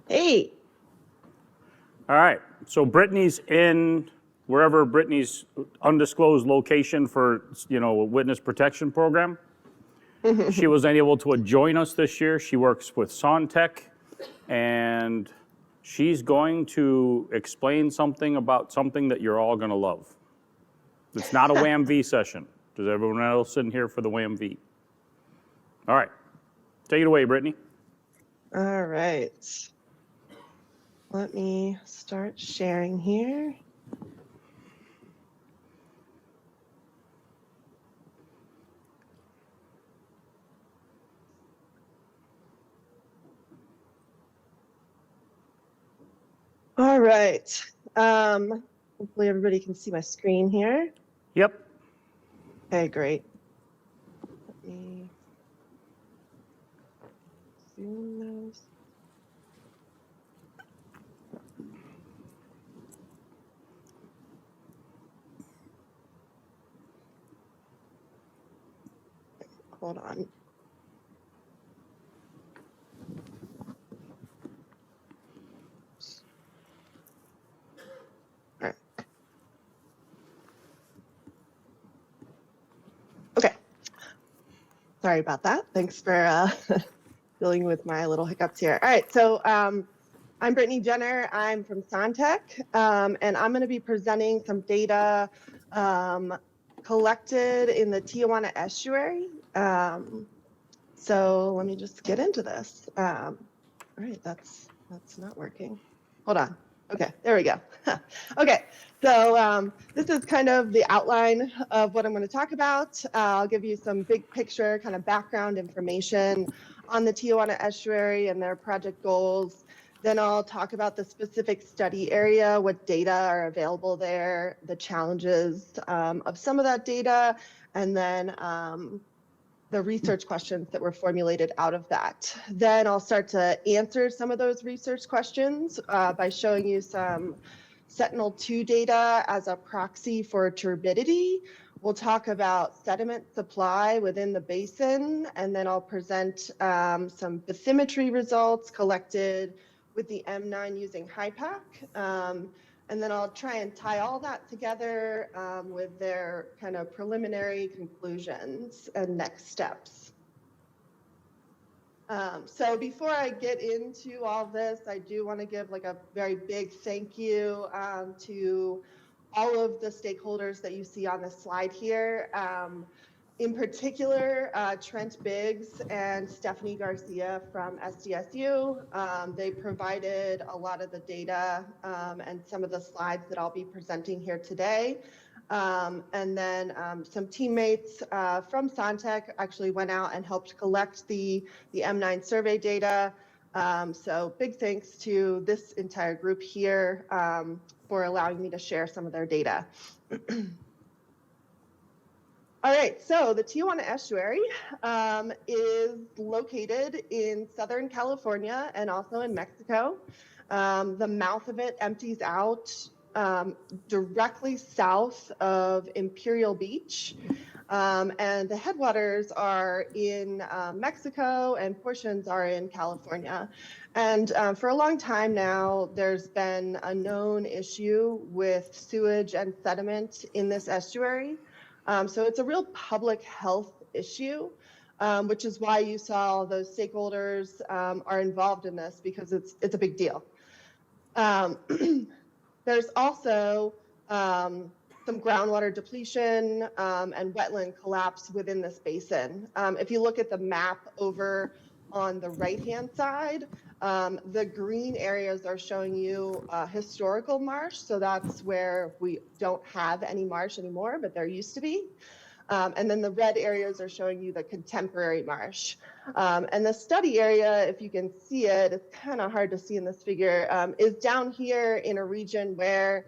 Hey. All right, so Brittany's in wherever Brittany's undisclosed location for, witness protection program. She was unable to join us this year. She works with SonTek, and she's going to explain something about something that you're all going to love. It's not a WAM-V session. Does everyone else in here for the WAM-V? All right, take it away, Brittany. All right. Let me start sharing here. All right. Hopefully everybody can see my screen here. Yep. Okay, great. Let me zoom those. Hold on. All right. Okay. Sorry about that. Thanks for dealing with my little hiccups here. All right, so I'm Brittany Jenner. I'm from SonTek, and I'm going to be presenting some data collected in the Tijuana Estuary. So let me just get into this. All right, that's not working. Hold on. Okay, there we go. Okay, so this is kind of the outline of what I'm going to talk about. I'll give you some big picture kind of background information on the Tijuana Estuary and their project goals. Then I'll talk about the specific study area, what data are available there, the challenges of some of that data, and then the research questions that were formulated out of that. Then I'll start to answer some of those research questions by showing you some Sentinel-2 data as a proxy for turbidity. We'll talk about sediment supply within the basin, and then I'll present some bathymetry results collected with the M9 using HYPACK. And then I'll try and tie all that together with their kind of preliminary conclusions and next steps. So before I get into all this, I do want to give like a very big thank you to all of the stakeholders that you see on this slide here. In particular, Trent Biggs and Stephanie Garcia from SDSU. They provided a lot of the data and some of the slides that I'll be presenting here today. And then some teammates from SonTek actually went out and helped collect the M9 survey data. So big thanks to this entire group here for allowing me to share some of their data. All right, so the Tijuana Estuary is located in Southern California and also in Mexico. The mouth of it empties out directly south of Imperial Beach. And the headwaters are in Mexico and portions are in California. And for a long time now, there's been a known issue with sewage and sediment in this estuary. So it's a real public health issue, which is why you saw those stakeholders are involved in this, because it's a big deal. There's also some groundwater depletion and wetland collapse within this basin. If you look at the map over on the right-hand side, the green areas are showing you historical marsh. So that's where we don't have any marsh anymore, but there used to be. And then the red areas are showing you the contemporary marsh. And the study area, if you can see it, it's kind of hard to see in this figure, is down here in a region where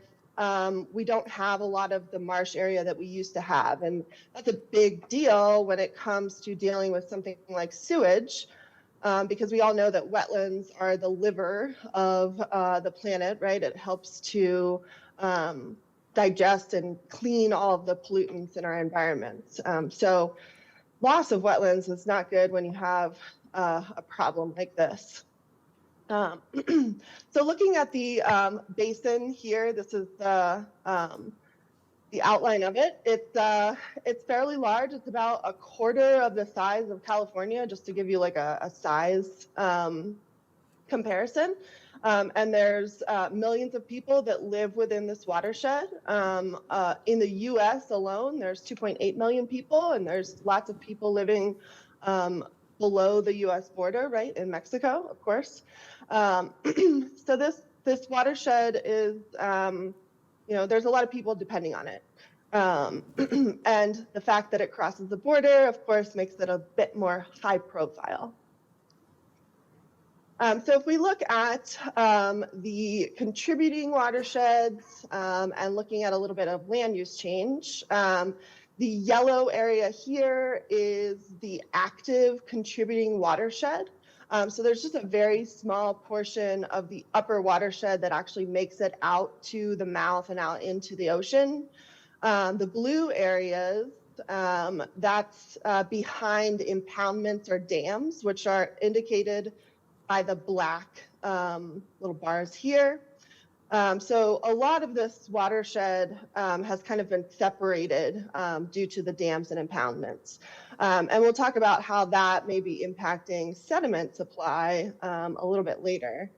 we don't have a lot of the marsh area that we used to have. And that's a big deal when it comes to dealing with something like sewage, because we all know that wetlands are the liver of the planet, right? It helps to digest and clean all of the pollutants in our environments. So loss of wetlands is not good when you have a problem like this. So looking at the basin here, this is the outline of it. It's fairly large. It's about a quarter of the size of California, just to give you like a size comparison. And there's millions of people that live within this watershed. In the US alone, there's 2.8 million people, and there's lots of people living below the US border, right, in Mexico, of course. So this watershed is, there's a lot of people depending on it. And the fact that it crosses the border, of course, makes it a bit more high profile. So if we look at the contributing watersheds and looking at a little bit of land use change, the yellow area here is the active contributing watershed. So there's just a very small portion of the upper watershed that actually makes it out to the mouth and out into the ocean. The blue areas, that's behind impoundments or dams, which are indicated by the black little bars here. So a lot of this watershed has kind of been separated due to the dams and impoundments. And we'll talk about how that may be impacting sediment supply a little bit later.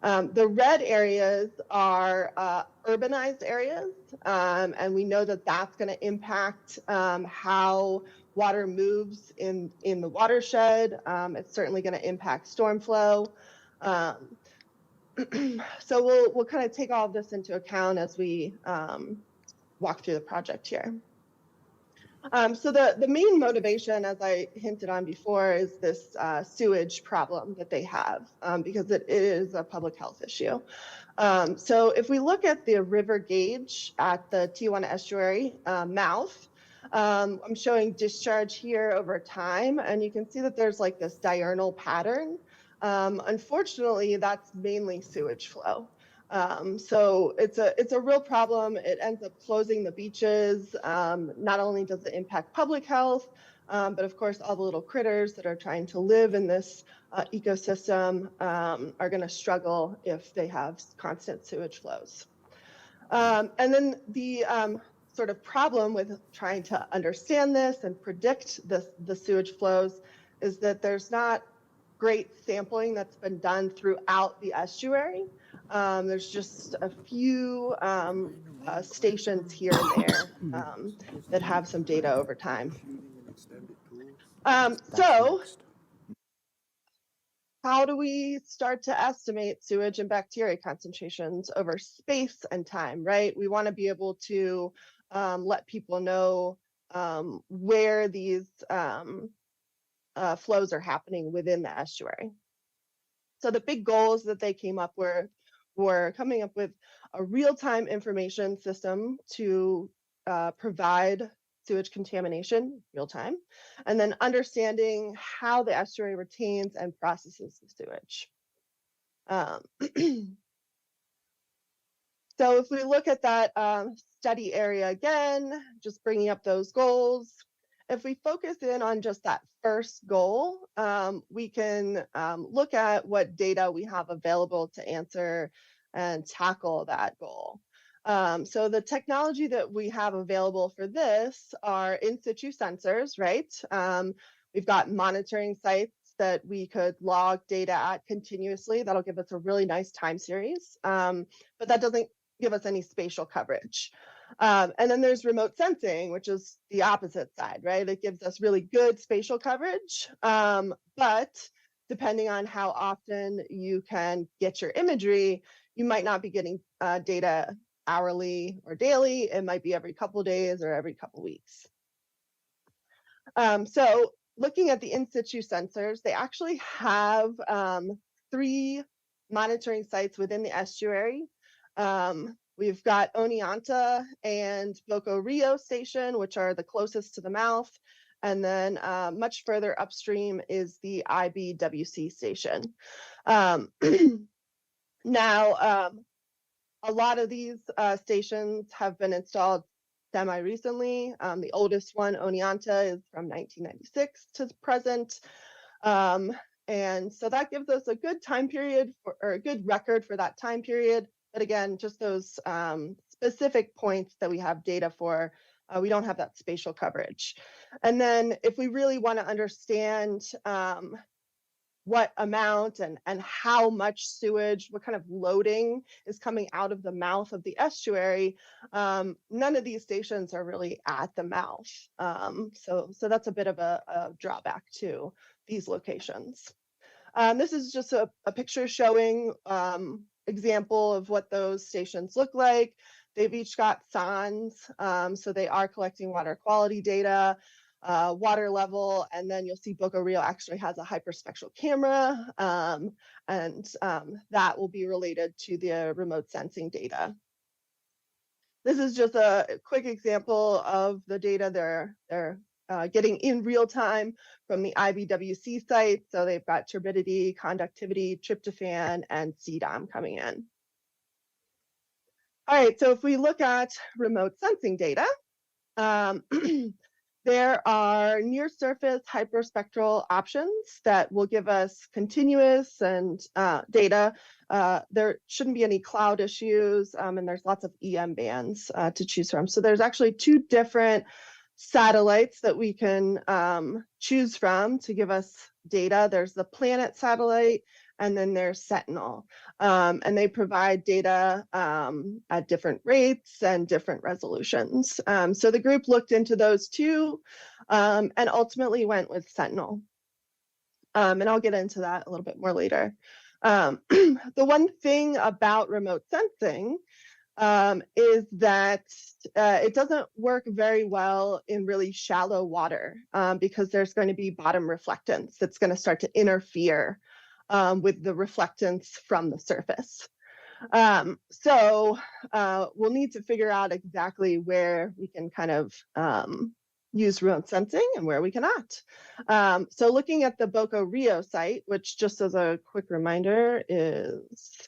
The red areas are urbanized areas, and we know that that's going to impact how water moves in the watershed. It's certainly going to impact storm flow. So we'll kind of take all of this into account as we walk through the project here. So the main motivation, as I hinted on before, is this sewage problem that they have, because it is a public health issue. So if we look at the river gauge at the Tijuana Estuary mouth, I'm showing discharge here over time, and you can see that there's like this diurnal pattern. Unfortunately, that's mainly sewage flow. So it's a real problem. It ends up closing the beaches. Not only does it impact public health, but of course, all the little critters that are trying to live in this ecosystem are going to struggle if they have constant sewage flows. And then the sort of problem with trying to understand this and predict the sewage flows is that there's not great sampling that's been done throughout the estuary. There's just a few stations here and there that have some data over time. So how do we start to estimate sewage and bacteria concentrations over space and time, right? We want to be able to let people know where these flows are happening within the estuary. So the big goals that they came up with were coming up with a real-time information system to provide sewage contamination real-time, and then understanding how the estuary retains and processes the sewage. So if we look at that study area again, just bringing up those goals, if we focus in on just that first goal, we can look at what data we have available to answer and tackle that goal. So the technology that we have available for this are in situ sensors, right? We've got monitoring sites that we could log data at continuously. That'll give us a really nice time series, but that doesn't give us any spatial coverage. And then there's remote sensing, which is the opposite side, right? It gives us really good spatial coverage, but depending on how often you can get your imagery, you might not be getting data hourly or daily. It might be every couple days or every couple weeks. So looking at the in situ sensors, they actually have 3 monitoring sites within the estuary. We've got Oneonta and Boca Rio Station, which are the closest to the mouth. And then much further upstream is the IBWC station. Now, a lot of these stations have been installed semi-recently. The oldest one, Oneonta, is from 1996 to present. And so that gives us a good time period or a good record for that time period. But again, just those specific points that we have data for, we don't have that spatial coverage. And then if we really want to understand what amount and how much sewage, what kind of loading is coming out of the mouth of the estuary, none of these stations are really at the mouth. So that's a bit of a drawback to these locations. This is just a picture showing example of what those stations look like. They've each got SONs, so they are collecting water quality data, water level, and then you'll see Boca Rio actually has a hyperspectral camera, and that will be related to the remote sensing data. This is just a quick example of the data they're getting in real time from the IBWC site. So they've got turbidity, conductivity, tryptophan, and CDOM coming in. All right, so if we look at remote sensing data, there are near surface hyperspectral options that will give us continuous and data. There shouldn't be any cloud issues, and there's lots of EM bands to choose from. So there's actually two different satellites that we can choose from to give us data. There's the Planet satellite, and then there's Sentinel. And they provide data at different rates and different resolutions. So the group looked into those two and ultimately went with Sentinel. And I'll get into that a little bit more later. The one thing about remote sensing is that it doesn't work very well in really shallow water because there's going to be bottom reflectance that's going to start to interfere with the reflectance from the surface. So we'll need to figure out exactly where we can kind of use remote sensing and where we cannot. So looking at the Boca Rio site, which just as a quick reminder is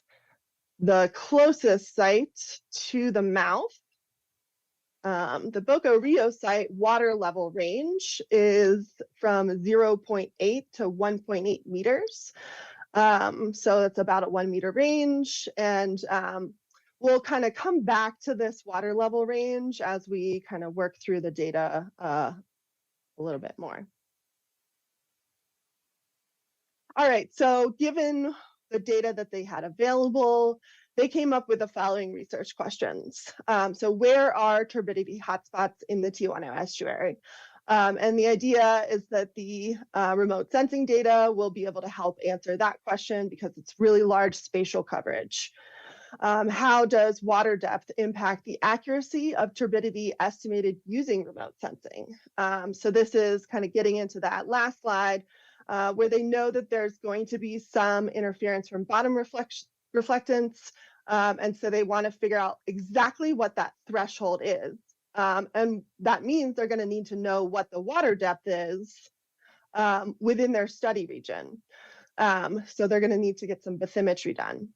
the closest site to the mouth, the Boca Rio site water level range is from 0.8 to 1.8 meters. So it's about a 1 meter range, and we'll kind of come back to this water level range as we kind of work through the data a little bit more. All right, so given the data that they had available, they came up with the following research questions. So where are turbidity hotspots in the Tijuana Estuary? And the idea is that the remote sensing data will be able to help answer that question because it's really large spatial coverage. How does water depth impact the accuracy of turbidity estimated using remote sensing? So this is kind of getting into that last slide where they know that there's going to be some interference from bottom reflectance. And so they want to figure out exactly what that threshold is. And that means they're going to need to know what the water depth is within their study region. So they're going to need to get some bathymetry done.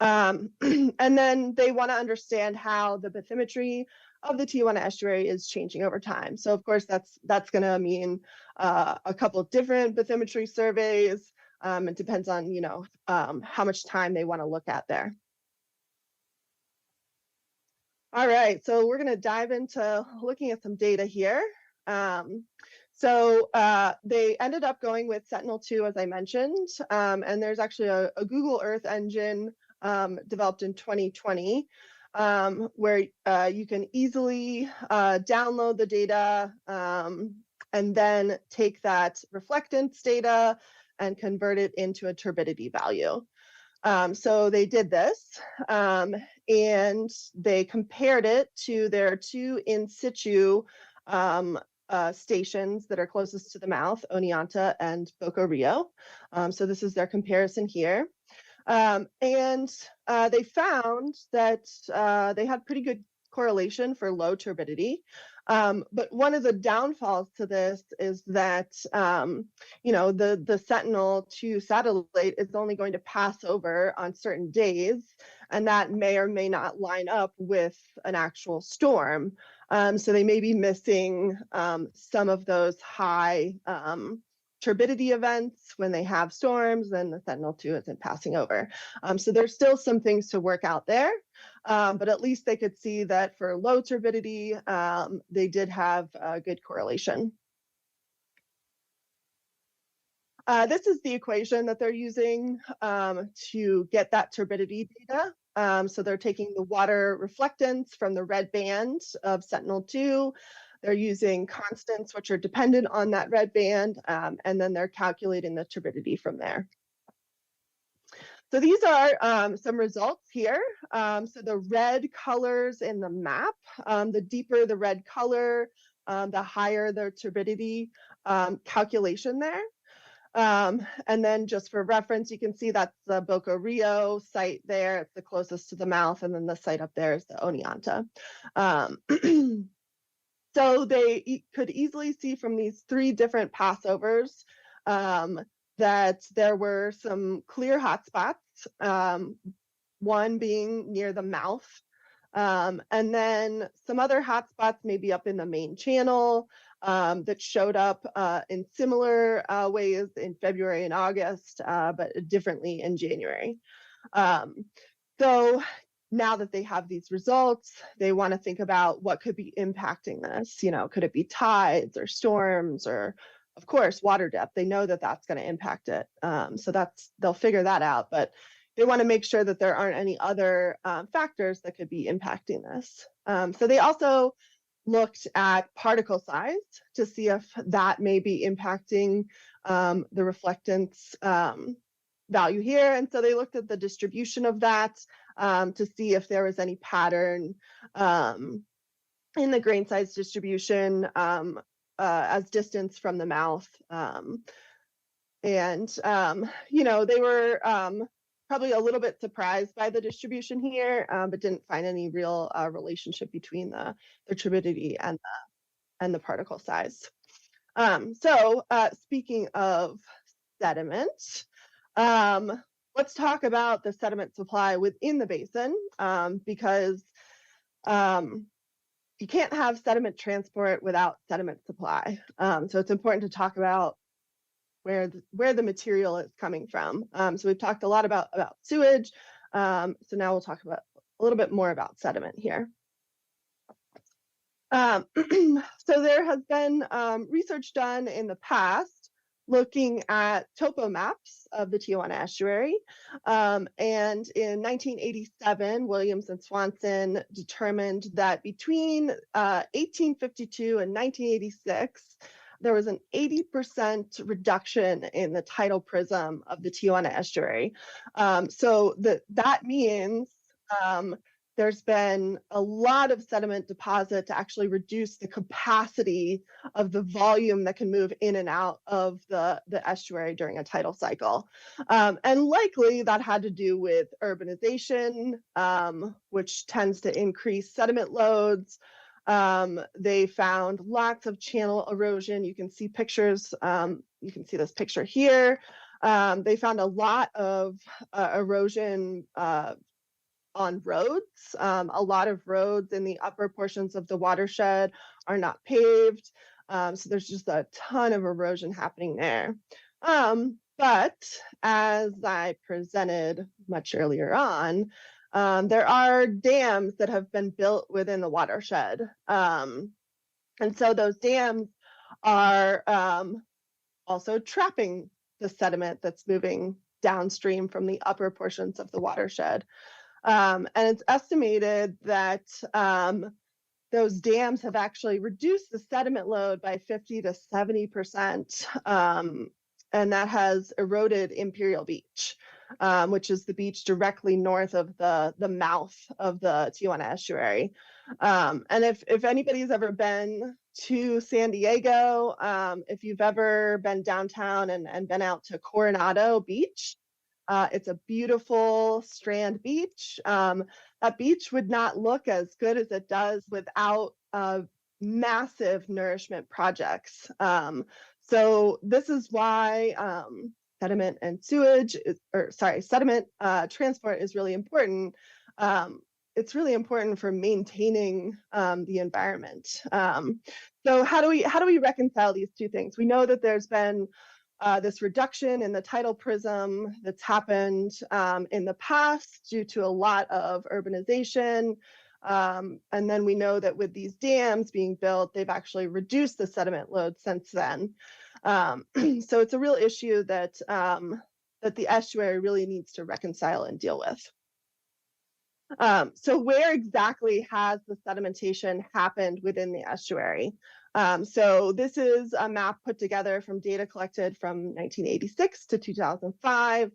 And then they want to understand how the bathymetry of the Tijuana Estuary is changing over time. So of course, that's going to mean a couple of different bathymetry surveys. It depends on, how much time they want to look at there. All right, so we're going to dive into looking at some data here. So they ended up going with Sentinel-2, as I mentioned, and there's actually a Google Earth engine developed in 2020 where you can easily download the data and then take that reflectance data and convert it into a turbidity value. So they did this and they compared it to their two in situ stations that are closest to the mouth, Oneonta and Boca Rio. So this is their comparison here. And they found that they had pretty good correlation for low turbidity. But one of the downfalls to this is that, the Sentinel-2 satellite is only going to pass over on certain days, and that may or may not line up with an actual storm. So they may be missing some of those high turbidity events when they have storms, then the Sentinel-2 isn't passing over. So there's still some things to work out there, but at least they could see that for low turbidity, they did have a good correlation. This is the equation that they're using to get that turbidity data. So they're taking the water reflectance from the red band of Sentinel-2. They're using constants which are dependent on that red band, and then they're calculating the turbidity from there. So these are some results here. So the red colors in the map, the deeper the red color, the higher the turbidity calculation there. And then just for reference, you can see that's the Boca Rio site there. It's the closest to the mouth. And then the site up there is the Oneonta. So they could easily see from these 3 different passovers that there were some clear hotspots, one being near the mouth. And then some other hotspots maybe up in the main channel that showed up in similar ways in February and August, but differently in January. So now that they have these results, they want to think about what could be impacting this. You know, could it be tides or storms or, of course, water depth? They know that that's going to impact it. So they'll figure that out. But they want to make sure that there aren't any other factors that could be impacting this. So they also looked at particle size to see if that may be impacting the reflectance value here. And so they looked at the distribution of that to see if there was any pattern in the grain size distribution as distance from the mouth. You know, they were probably a little bit surprised by the distribution here, but didn't find any real relationship between the turbidity and the particle size. So speaking of sediment, let's talk about the sediment supply within the basin, because you can't have sediment transport without sediment supply. So it's important to talk about where the material is coming from. So we've talked a lot about sewage. So now we'll talk about a little bit more about sediment here. So there has been research done in the past looking at topo maps of the Tijuana Estuary. And in 1987, Williams and Swanson determined that between 1852 and 1986, there was an 80% reduction in the tidal prism of the Tijuana Estuary. So that means there's been a lot of sediment deposit to actually reduce the capacity of the volume that can move in and out of the estuary during a tidal cycle. And likely that had to do with urbanization, which tends to increase sediment loads. They found lots of channel erosion. You can see pictures. You can see this picture here. They found a lot of erosion on roads. A lot of roads in the upper portions of the watershed are not paved. So there's just a ton of erosion happening there. But as I presented much earlier on, there are dams that have been built within the watershed. And so those dams are also trapping the sediment that's moving downstream from the upper portions of the watershed. And it's estimated that those dams have actually reduced the sediment load by 50 to 70%. And that has eroded Imperial Beach, which is the beach directly north of the mouth of the Tijuana Estuary. And if anybody's ever been to San Diego, if you've ever been downtown and been out to Coronado Beach, it's a beautiful strand beach. That beach would not look as good as it does without massive nourishment projects. So this is why sediment and sewage, sediment transport is really important. It's really important for maintaining the environment. So how do we reconcile these two things? We know that there's been this reduction in the tidal prism that's happened in the past due to a lot of urbanization. And then we know that with these dams being built, they've actually reduced the sediment load since then. So it's a real issue that, that the estuary really needs to reconcile and deal with. So where exactly has the sedimentation happened within the estuary? So this is a map put together from data collected from 1986 to 2005.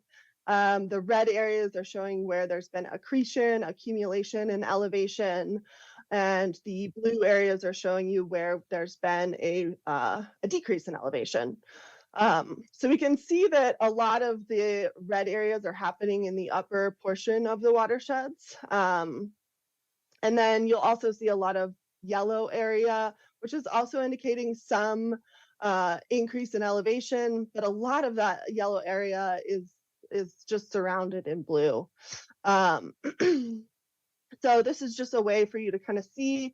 The red areas are showing where there's been accretion, accumulation, and elevation. And the blue areas are showing you where there's been a decrease in elevation. So we can see that a lot of the red areas are happening in the upper portion of the watersheds. And then you'll also see a lot of yellow area, which is also indicating some increase in elevation, but a lot of that yellow area is just surrounded in blue. So this is just a way for you to kind of see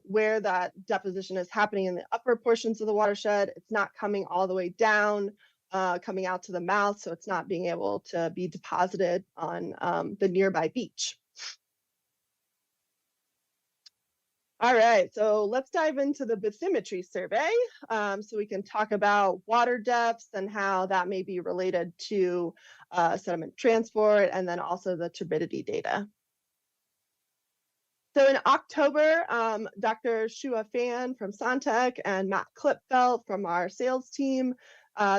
where that deposition is happening in the upper portions of the watershed. It's not coming all the way down, coming out to the mouth, so it's not being able to be deposited on the nearby beach. All right, so let's dive into the bathymetry survey so we can talk about water depths and how that may be related to sediment transport and then also the turbidity data. So in October, Dr. Shua Fan from SonTek and Matt Klipfelt from our sales team,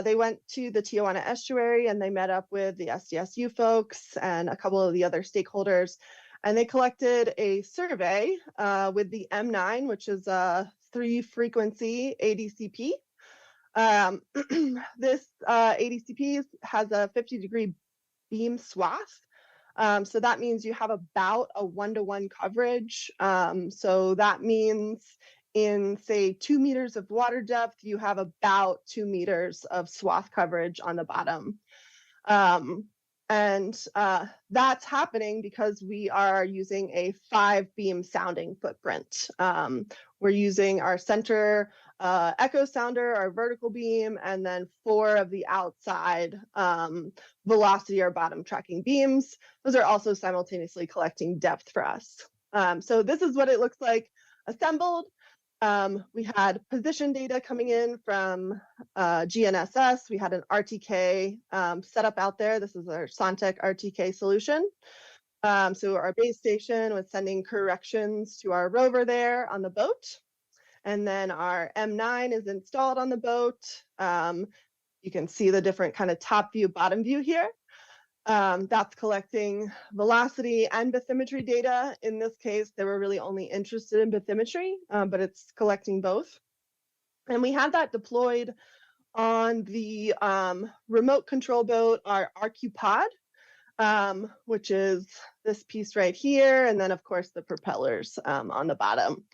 they went to the Tijuana Estuary and they met up with the SDSU folks and a couple of the other stakeholders. And they collected a survey with the M9, which is a 3-frequency ADCP. This ADCP has a 50-degree beam swath. So that means you have about a 1-to-1 coverage. So that means in, say, 2 meters of water depth, you have about 2 meters of swath coverage on the bottom. And that's happening because we are using a 5-beam sounding footprint. We're using our center echo sounder, our vertical beam, and then 4 of the outside velocity or bottom tracking beams. Those are also simultaneously collecting depth for us. So this is what it looks like assembled. We had position data coming in from GNSS. We had an RTK set up out there. This is our SonTek RTK solution. So our base station was sending corrections to our rover there on the boat. And then our M9 is installed on the boat. You can see the different kind of top view, bottom view here. That's collecting velocity and bathymetry data. In this case, they were really only interested in bathymetry, but it's collecting both. And we had that deployed on the remote control boat, our RQ pod, which is this piece right here. And then, of course, the propellers on the bottom.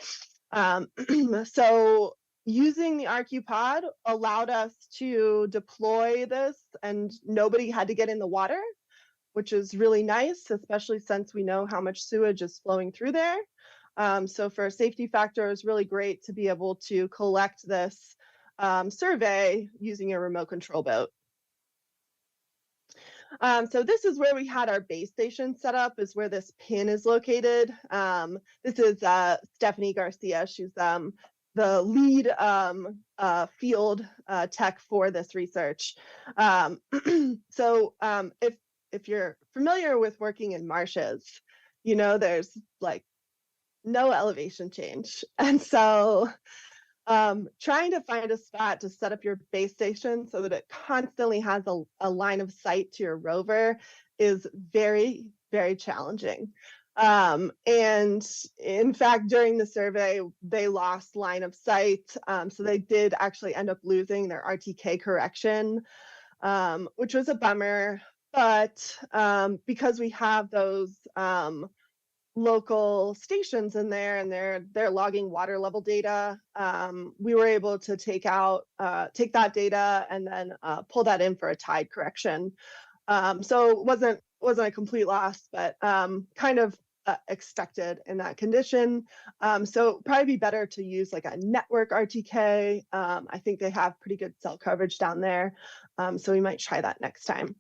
So using the RQ pod allowed us to deploy this and nobody had to get in the water, which is really nice, especially since we know how much sewage is flowing through there. So for a safety factor, it's really great to be able to collect this survey using a remote control boat. So this is where we had our base station set up, is where this pin is located. This is Stephanie Garcia. She's the lead field tech for this research. So if you're familiar with working in marshes, you know there's like no elevation change. And so trying to find a spot to set up your base station so that it constantly has a line of sight to your rover is very, very challenging. And in fact, during the survey, they lost line of sight. So they did actually end up losing their RTK correction, which was a bummer. But because we have those local stations in there and they're logging water level data, we were able to take that data and then pull that in for a tide correction. So it wasn't a complete loss, but kind of expected in that condition. So probably be better to use like a network RTK. I think they have pretty good cell coverage down there. So we might try that next time.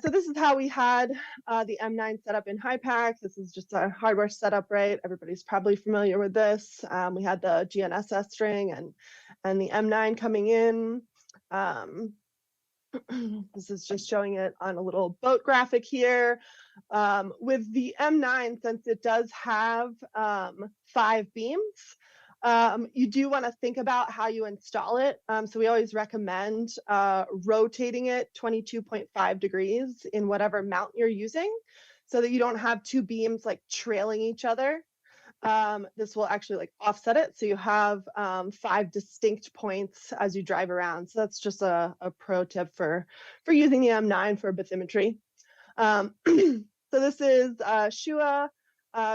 So this is how we had the M9 set up in HYPACK. This is just a hardware setup, right? Everybody's probably familiar with this. We had the GNSS string and the M9 coming in. This is just showing it on a little boat graphic here. With the M9, since it does have 5 beams, you do want to think about how you install it. So we always recommend rotating it 22.5 degrees in whatever mount you're using so that you don't have 2 beams like trailing each other. This will actually like offset it. So you have 5 distinct points as you drive around. So that's just a pro tip for using the M9 for bathymetry. So this is Shua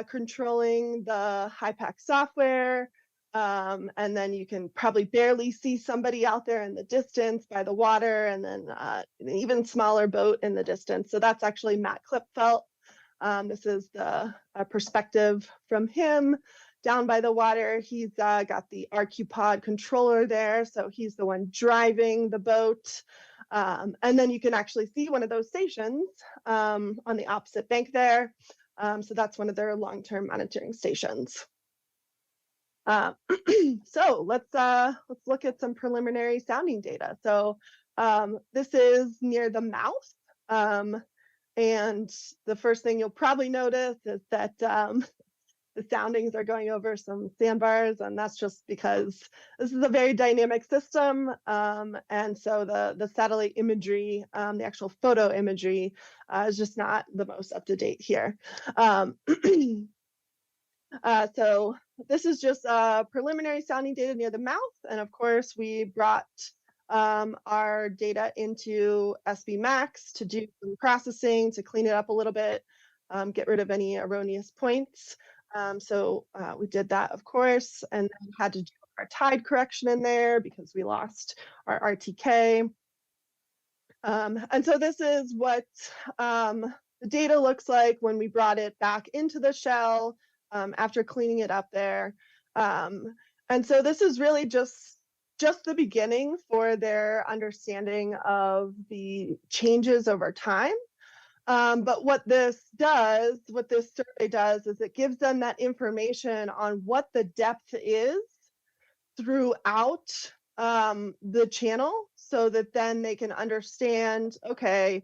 controlling the HYPACK software. And then you can probably barely see somebody out there in the distance by the water, and then an even smaller boat in the distance. So that's actually Matt Klipfelt. This is the perspective from him down by the water. He's got the RQ pod controller there, so he's the one driving the boat. And then you can actually see one of those stations on the opposite bank there. So that's one of their long-term monitoring stations. So let's look at some preliminary sounding data. So this is near the mouth. And the first thing you'll probably notice is that the soundings are going over some sandbars, and that's just because this is a very dynamic system. And so the satellite imagery, the actual photo imagery is just not the most up to date here. So this is just preliminary sounding data near the mouth. And of course, we brought our data into SB Max to do some processing, to clean it up a little bit, get rid of any erroneous points. So we did that, of course, and then had to do our tide correction in there because we lost our RTK. And so this is what the data looks like when we brought it back into the shell after cleaning it up there. And so this is really just the beginning for their understanding of the changes over time. But what this survey does is it gives them that information on what the depth is throughout the channel, so that then they can understand, okay,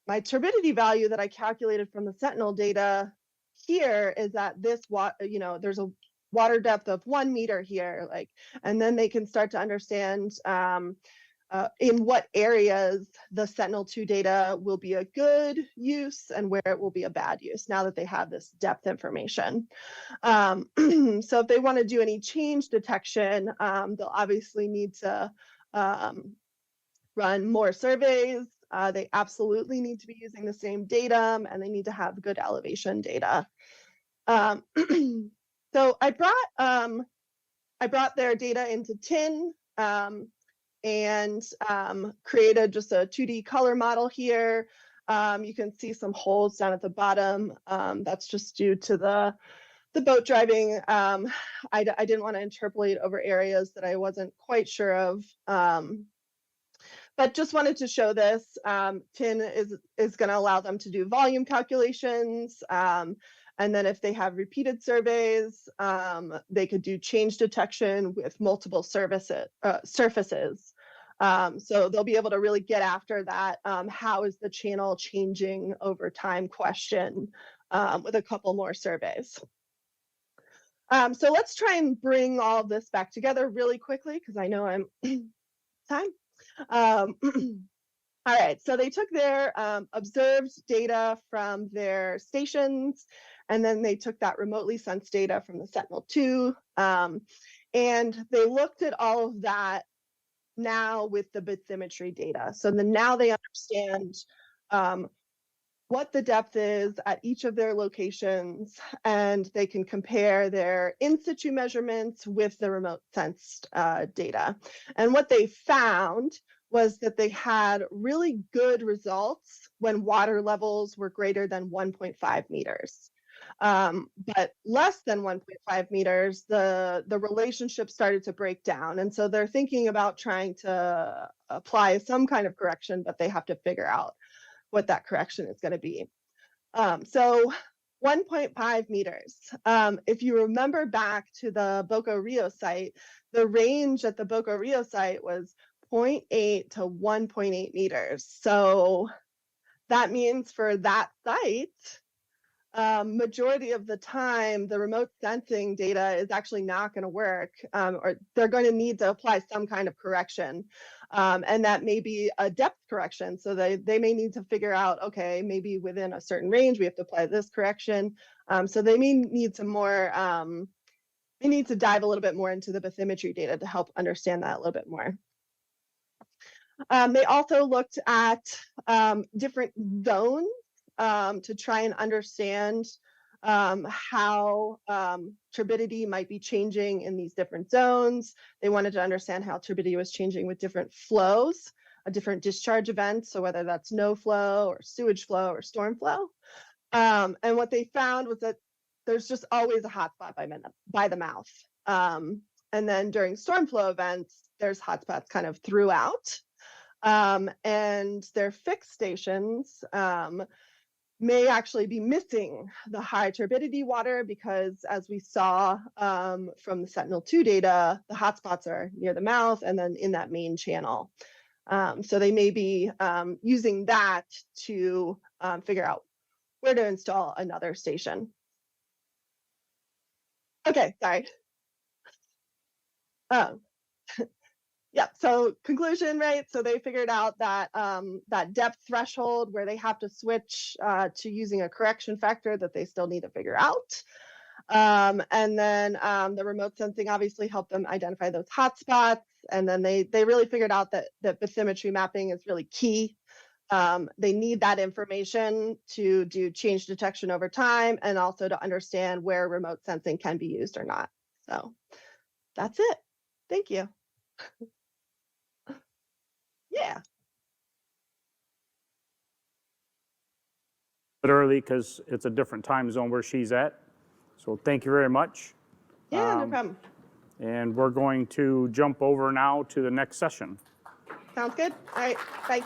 my turbidity value that I calculated from the Sentinel data here is at this there's a water depth of 1 meter here, like, and then they can start to understand in what areas the Sentinel-2 data will be a good use and where it will be a bad use now that they have this depth information. So if they want to do any change detection, they'll obviously need to run more surveys. They absolutely need to be using the same data, and they need to have good elevation data. So I brought their data into TIN and created just a 2D color model here. You can see some holes down at the bottom. That's just due to the boat driving. I didn't want to interpolate over areas that I wasn't quite sure of. But just wanted to show this. TIN is going to allow them to do volume calculations. And then if they have repeated surveys, they could do change detection with multiple surfaces. So they'll be able to really get after that. How is the channel changing over time question with a couple more surveys. So let's try and bring all of this back together really quickly, because I know I'm time. All right, so they took their observed data from their stations, and then they took that remotely sensed data from the Sentinel-2, and they looked at all of that now with the bathymetry data. So now they understand what the depth is at each of their locations, and they can compare their in situ measurements with the remote sensed data. And what they found was that they had really good results when water levels were greater than 1.5 meters. But less than 1.5 meters, the relationship started to break down. And so they're thinking about trying to apply some kind of correction, but they have to figure out what that correction is going to be. So 1.5 meters. If you remember back to the Boca Rio site, the range at the Boca Rio site was 0.8 to 1.8 meters. So that means for that site, majority of the time, the remote sensing data is actually not going to work, or they're going to need to apply some kind of correction. And that may be a depth correction. So they may need to figure out, okay, maybe within a certain range, we have to apply this correction. So they may need some more, they need to dive a little bit more into the bathymetry data to help understand that a little bit more. They also looked at different zones to try and understand how turbidity might be changing in these different zones. They wanted to understand how turbidity was changing with different flows, different discharge events, so whether that's no flow or sewage flow or storm flow. And what they found was that there's just always a hotspot by the mouth. And then during storm flow events, there's hotspots kind of throughout. And their fixed stations may actually be missing the high turbidity water because, as we saw from the Sentinel-2 data, the hotspots are near the mouth and then in that main channel. So they may be using that to figure out where to install another station. Okay, sorry. Yeah, so conclusion, right? So they figured out that that depth threshold where they have to switch to using a correction factor that they still need to figure out. And then the remote sensing obviously helped them identify those hotspots. And then they really figured out that bathymetry mapping is really key. They need that information to do change detection over time and also to understand where remote sensing can be used or not. So that's it. Thank you. Yeah. Early because it's a different time zone where she's at. So thank you very much. Yeah, no problem. And we're going to jump over now to the next session. Sounds good. All right. Bye.